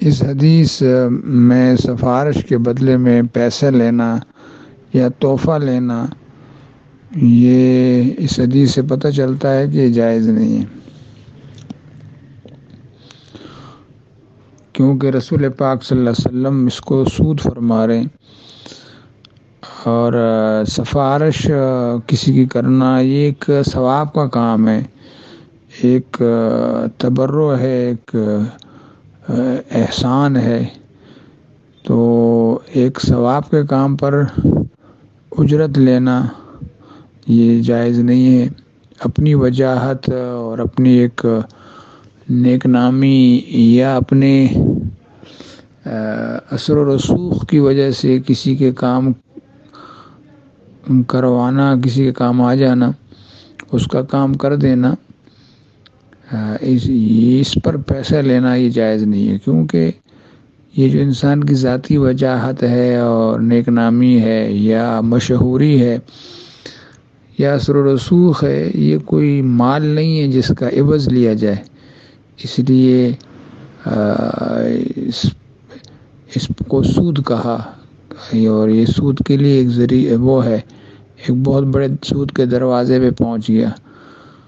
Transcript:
اس حدیث میں سفارش کے بدلے میں پیسے لینا یا تحفہ لینا، یہ اس حدیث سے پتہ چلتا ہے کہ یہ جائز نہیں ہے، کیونکہ رسول پاک صلی اللہ علیہ وسلم اس کو سود فرما رہے ہیں۔ اور سفارش کسی کی کرنا یہ ایک ثواب کا کام ہے، ایک تبرع ہے، ایک احسان ہے، تو ایک ثواب کے کام پر اجرت لینا یہ جائز نہیں ہے۔ اپنی وجاہت اور اپنی ایک نیک نامی یا اپنے اثر و رسوخ کی وجہ سے کسی کے کام کروانا، کسی کے کام آ جانا، اس کا کام کر دینا، اس پر پیسہ لینا یہ جائز نہیں ہے، کیونکہ یہ جو انسان کی ذاتی وجاہت ہے اور نیک نامی ہے یا مشہوری ہے یا اثر و رسوخ ہے، یہ کوئی مال نہیں ہے جس کا عوض لیا جائے، اس لیے اس کو سود کہا، اور یہ سود کے لیے ایک ذریعہ وہ ہے، ایک بہت بڑے سود کے دروازے پہ پہنچ گیا۔